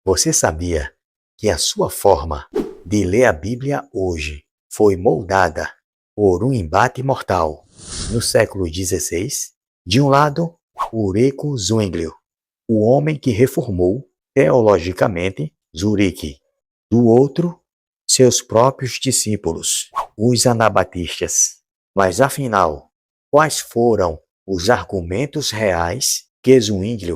Você sabia que a sua forma de ler a Bíblia hoje foi moldada por um embate mortal no século XVI? De um lado, Ulrico Zwingli, o homem que reformou teologicamente Zurique. Do outro, seus próprios discípulos, os anabatistas. Mas afinal, quais foram os argumentos reais que Zwingli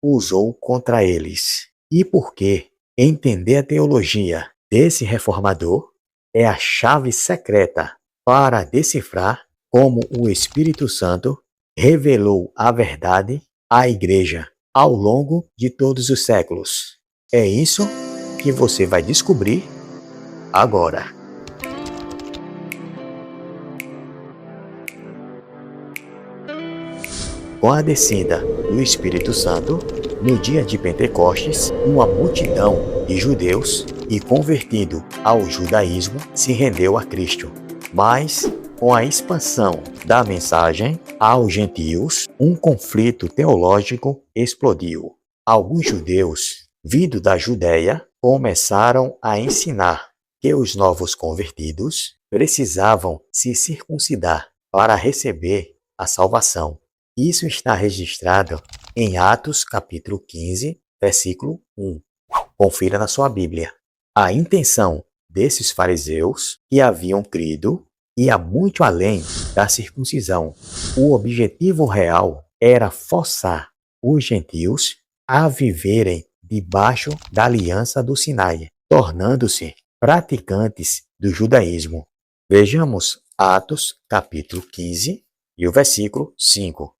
usou contra eles? E por que entender a teologia desse reformador é a chave secreta para decifrar como o Espírito Santo revelou a verdade à Igreja ao longo de todos os séculos. É isso que você vai descobrir agora. Com a descida do Espírito Santo, no dia de Pentecostes, uma multidão de judeus e convertido ao judaísmo se rendeu a Cristo. Mas, com a expansão da mensagem aos gentios, um conflito teológico explodiu. Alguns judeus, vindo da Judéia, começaram a ensinar que os novos convertidos precisavam se circuncidar para receber a salvação. Isso está registrado em Atos capítulo 15, versículo 1. Confira na sua Bíblia. A intenção desses fariseus que haviam crido ia muito além da circuncisão. O objetivo real era forçar os gentios a viverem debaixo da aliança do Sinai, tornando-se praticantes do judaísmo. Vejamos Atos capítulo 15 e o versículo 5.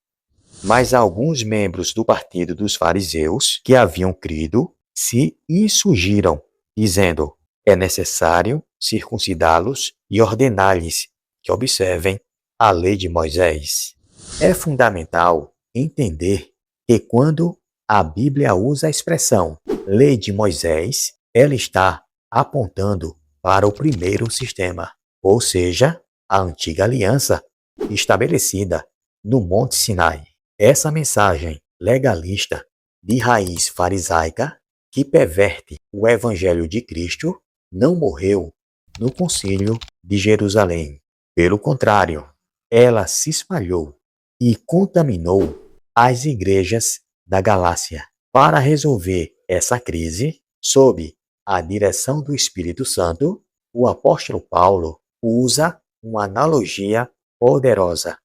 Mas alguns membros do partido dos fariseus que haviam crido se insurgiram, dizendo: é necessário circuncidá-los e ordenar-lhes que observem a lei de Moisés. É fundamental entender que quando a Bíblia usa a expressão lei de Moisés, ela está apontando para o primeiro sistema, ou seja, a antiga aliança estabelecida no Monte Sinai. Essa mensagem legalista de raiz farisaica que perverte o Evangelho de Cristo não morreu no Concílio de Jerusalém. Pelo contrário, ela se espalhou e contaminou as igrejas da Galácia. Para resolver essa crise, sob a direção do Espírito Santo, o apóstolo Paulo usa uma analogia poderosa,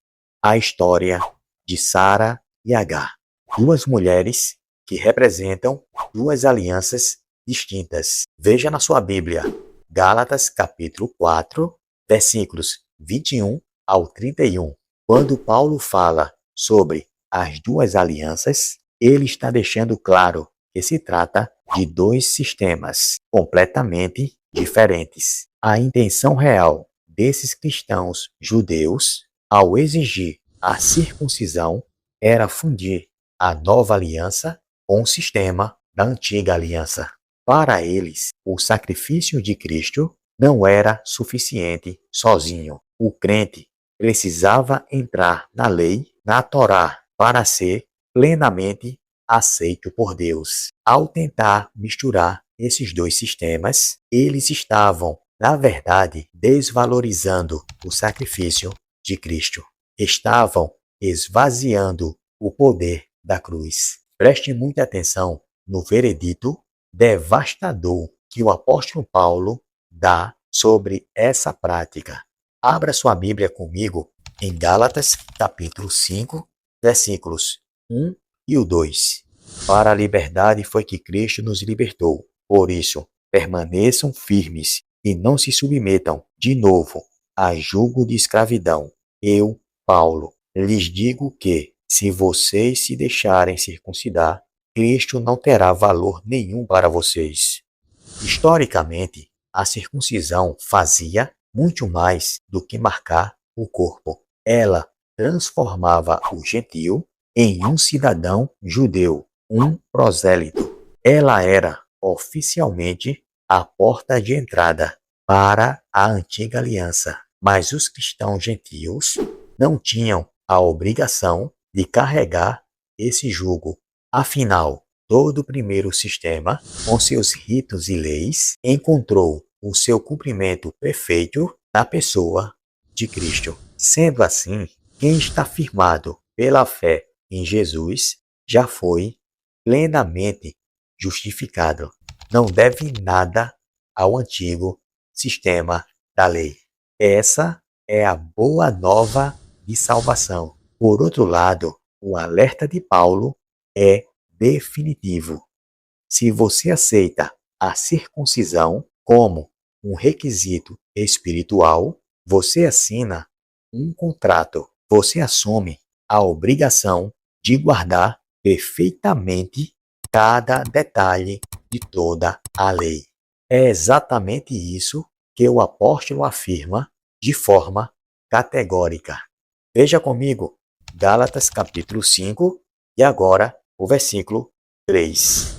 a história de Sara e Agar, duas mulheres que representam duas alianças distintas. Veja na sua Bíblia, Gálatas capítulo 4, versículos 21 ao 31. Quando Paulo fala sobre as duas alianças, ele está deixando claro que se trata de dois sistemas completamente diferentes. A intenção real desses cristãos judeus, ao exigir a circuncisão, era fundir a nova aliança com o sistema da antiga aliança. Para eles, o sacrifício de Cristo não era suficiente sozinho. O crente precisava entrar na lei, na Torá, para ser plenamente aceito por Deus. Ao tentar misturar esses dois sistemas, eles estavam, na verdade, desvalorizando o sacrifício de Cristo. Estavam esvaziando o poder da cruz. Preste muita atenção no veredito devastador que o apóstolo Paulo dá sobre essa prática. Abra sua Bíblia comigo em Gálatas, capítulo 5, versículos 1 e o 2. Para a liberdade foi que Cristo nos libertou. Por isso, permaneçam firmes e não se submetam de novo a jugo de escravidão. Eu, Paulo, lhes digo que, se vocês se deixarem circuncidar, Cristo não terá valor nenhum para vocês. Historicamente, a circuncisão fazia muito mais do que marcar o corpo. Ela transformava o gentio em um cidadão judeu, um prosélito. Ela era oficialmente a porta de entrada para a antiga aliança. Mas os cristãos gentios não tinham a obrigação de carregar esse jugo. Afinal, todo o primeiro sistema, com seus ritos e leis, encontrou o seu cumprimento perfeito na pessoa de Cristo. Sendo assim, quem está firmado pela fé em Jesus já foi plenamente justificado. Não deve nada ao antigo sistema da lei. Essa é a boa nova de salvação. Por outro lado, o alerta de Paulo é definitivo. Se você aceita a circuncisão como um requisito espiritual, você assina um contrato. Você assume a obrigação de guardar perfeitamente cada detalhe de toda a lei. É exatamente isso que o apóstolo afirma de forma categórica. Veja comigo, Gálatas capítulo 5 e agora o versículo 3.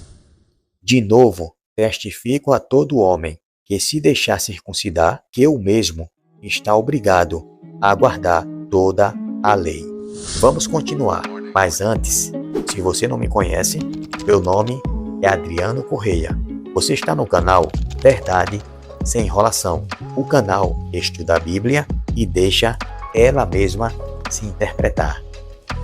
De novo, testifico a todo homem que se deixar circuncidar, que o mesmo está obrigado a guardar toda a lei. Vamos continuar, mas antes, se você não me conhece, meu nome é Adriano Correia. Você está no canal Verdade Sem Enrolação, o canal que estuda a Bíblia e deixa ela mesma se interpretar.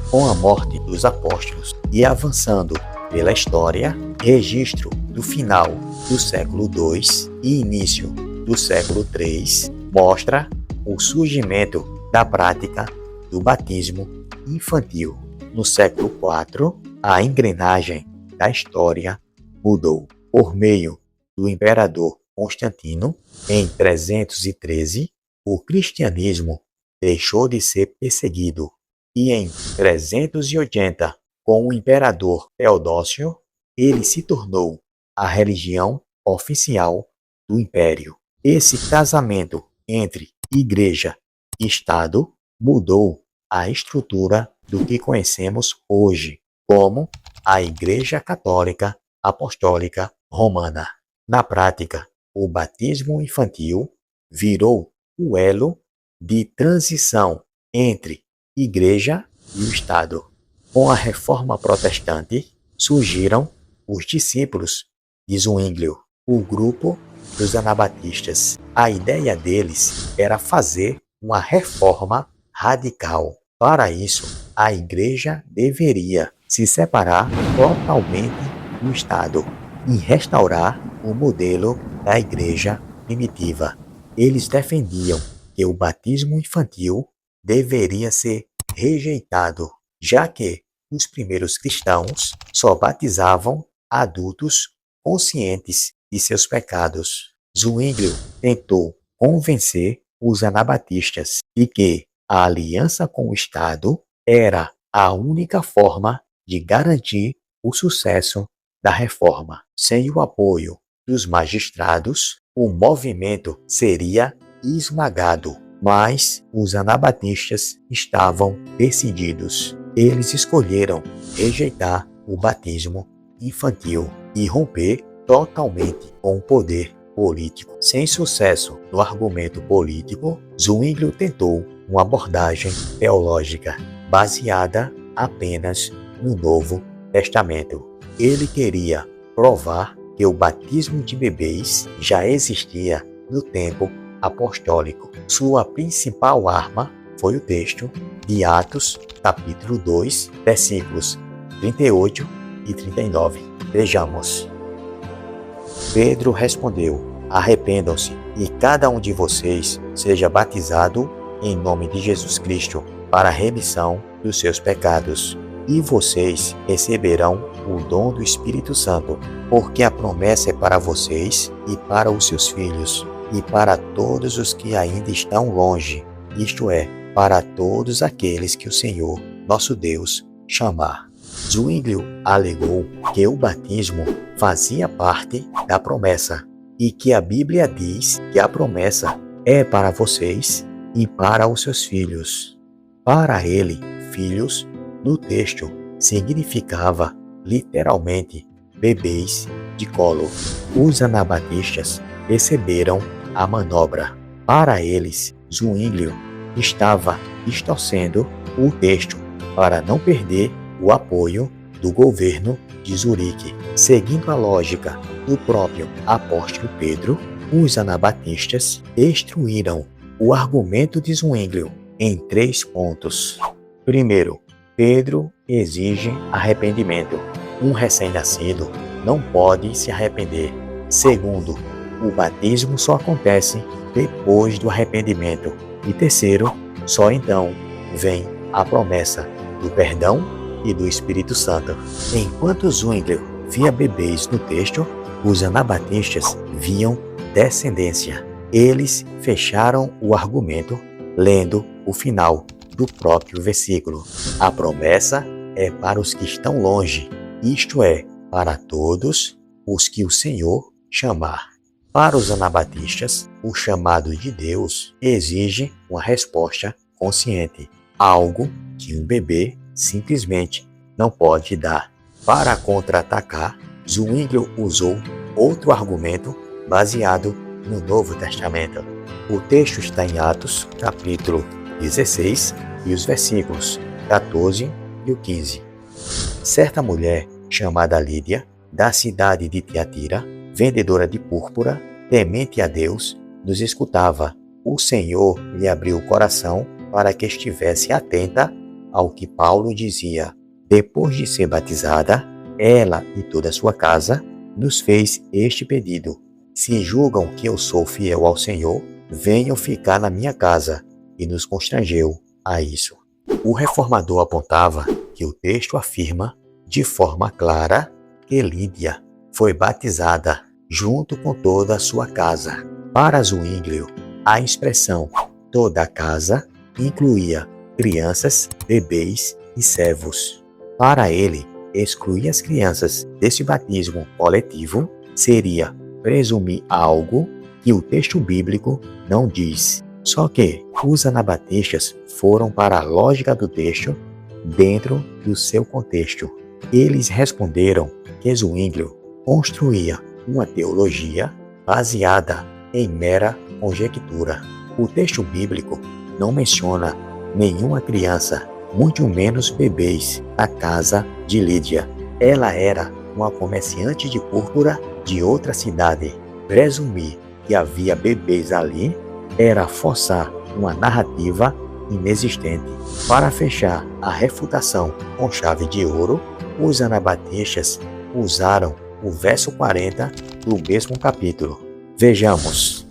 Com a morte dos apóstolos e avançando pela história, registro do final do século II e início do século III mostra o surgimento da prática do batismo infantil. No século IV, a engrenagem da história mudou. Por meio do imperador Constantino, em 313, o cristianismo deixou de ser perseguido e em 380, com o imperador Teodósio, ele se tornou a religião oficial do império. Esse casamento entre igreja e Estado mudou a estrutura do que conhecemos hoje como a Igreja Católica Apostólica Romana. Na prática, o batismo infantil virou o elo de transição entre Igreja e o Estado. Com a Reforma Protestante, surgiram os discípulos de Zwinglio, o grupo dos anabatistas. A ideia deles era fazer uma reforma radical. Para isso, a Igreja deveria se separar totalmente do Estado e restaurar o modelo da Igreja primitiva. Eles defendiam que o batismo infantil deveria ser rejeitado, já que os primeiros cristãos só batizavam adultos conscientes de seus pecados. Zwinglio tentou convencer os anabatistas de que a aliança com o Estado era a única forma de garantir o sucesso da reforma. Sem o apoio dos magistrados, o movimento seria esmagado. Mas os anabatistas estavam decididos. Eles escolheram rejeitar o batismo infantil e romper totalmente com o poder político. Sem sucesso no argumento político, Zwinglio tentou uma abordagem teológica baseada apenas no Novo Testamento. Ele queria provar que o batismo de bebês já existia no tempo apostólico. Sua principal arma foi o texto de Atos, capítulo 2, versículos 38 e 39. Vejamos. Pedro respondeu: arrependam-se e cada um de vocês seja batizado em nome de Jesus Cristo para a remissão dos seus pecados. E vocês receberão o dom do Espírito Santo, porque a promessa é para vocês e para os seus filhos, e para todos os que ainda estão longe, isto é, para todos aqueles que o Senhor, nosso Deus, chamar. Zwinglio alegou que o batismo fazia parte da promessa e que a Bíblia diz que a promessa é para vocês e para os seus filhos. Para ele, filhos, no texto, significava literalmente bebês de colo. Os anabatistas perceberam a manobra. Para eles, Zwinglio estava distorcendo o texto para não perder o apoio do governo de Zurique. Seguindo a lógica do próprio apóstolo Pedro, os anabatistas destruíram o argumento de Zwinglio em 3 pontos. Primeiro, Pedro exige arrependimento. Um recém-nascido não pode se arrepender. Segundo, o batismo só acontece depois do arrependimento. E terceiro, só então vem a promessa do perdão e do Espírito Santo. Enquanto Zwinglio via bebês no texto, os anabatistas viam descendência. Eles fecharam o argumento lendo o final do próprio versículo. A promessa é para os que estão longe, isto é, para todos os que o Senhor chamar. Para os anabatistas, o chamado de Deus exige uma resposta consciente, algo que um bebê simplesmente não pode dar. Para contra-atacar, Zwinglio usou outro argumento baseado no Novo Testamento. O texto está em Atos, capítulo 16, e os versículos 14 e 15. Certa mulher, chamada Lídia, da cidade de Tiatira, vendedora de púrpura, temente a Deus, nos escutava. O Senhor lhe abriu o coração para que estivesse atenta ao que Paulo dizia. Depois de ser batizada, ela e toda a sua casa nos fez este pedido: se julgam que eu sou fiel ao Senhor, venham ficar na minha casa, e nos constrangeu a isso. O reformador apontava que o texto afirma de forma clara que Lídia foi batizada junto com toda a sua casa. Para Zwinglio, a expressão toda a casa incluía crianças, bebês e servos. Para ele, excluir as crianças desse batismo coletivo seria presumir algo que o texto bíblico não diz. Só que os anabatistas foram para a lógica do texto dentro do seu contexto. Eles responderam que Zwinglio construía uma teologia baseada em mera conjectura. O texto bíblico não menciona nenhuma criança, muito menos bebês, na casa de Lídia. Ela era uma comerciante de púrpura de outra cidade. Presumir que havia bebês ali era forçar uma narrativa inexistente. Para fechar a refutação com chave de ouro, os anabatistas usaram o verso 40 do mesmo capítulo. Vejamos.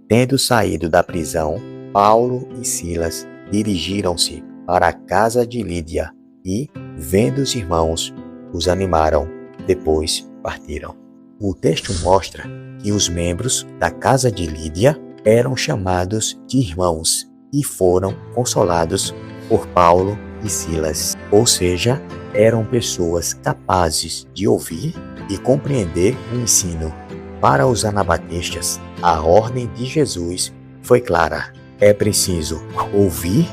Tendo saído da prisão, Paulo e Silas dirigiram-se para a casa de Lídia e, vendo os irmãos, os animaram. Depois partiram. O texto mostra que os membros da casa de Lídia eram chamados de irmãos e foram consolados por Paulo e Silas. Ou seja, eram pessoas capazes de ouvir e compreender o ensino. Para os anabatistas, a ordem de Jesus foi clara. É preciso ouvir,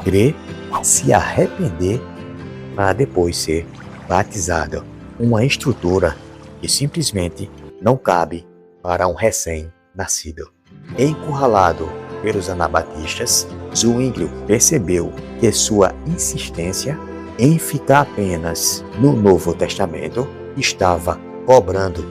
crer, se arrepender para depois ser batizado. Uma estrutura que simplesmente não cabe para um recém-nascido. Encurralado pelos anabatistas, Zwinglio percebeu que sua insistência em ficar apenas no Novo Testamento estava cobrando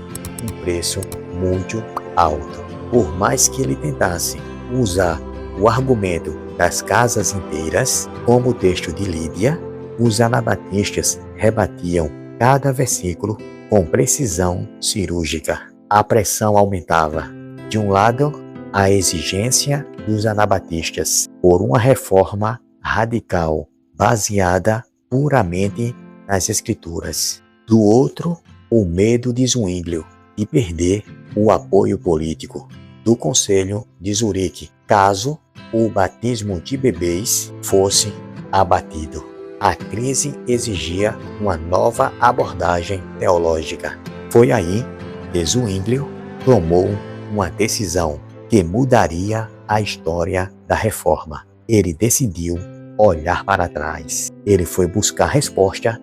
um preço muito alto. Por mais que ele tentasse usar o argumento das casas inteiras, como o texto de Lídia, os anabatistas rebatiam cada versículo com precisão cirúrgica. A pressão aumentava. De um lado, a exigência dos anabatistas por uma reforma radical, baseada puramente nas Escrituras. Do outro, o medo de Zwinglio de perder o apoio político do Conselho de Zurique, caso o batismo de bebês fosse abatido. A crise exigia uma nova abordagem teológica. Foi aí que Zwinglio tomou uma decisão que mudaria a história da reforma. Ele decidiu olhar para trás. Ele foi buscar resposta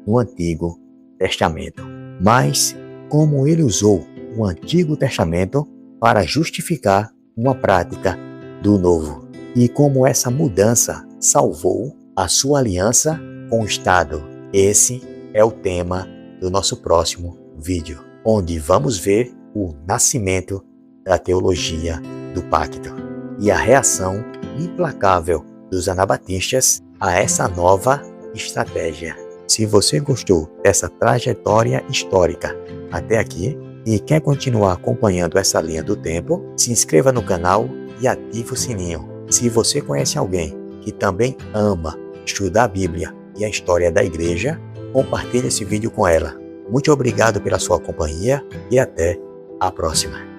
no Antigo Testamento. Mas, como ele usou o Antigo Testamento para justificar uma prática do Novo, e como essa mudança salvou a sua aliança com o Estado, esse é o tema do nosso próximo vídeo, onde vamos ver o nascimento da teologia do pacto e a reação implacável dos anabatistas a essa nova estratégia. Se você gostou dessa trajetória histórica até aqui e quer continuar acompanhando essa linha do tempo, se inscreva no canal e ative o sininho. Se você conhece alguém que também ama estudar a Bíblia e a história da igreja, compartilhe esse vídeo com ela. Muito obrigado pela sua companhia e até a próxima.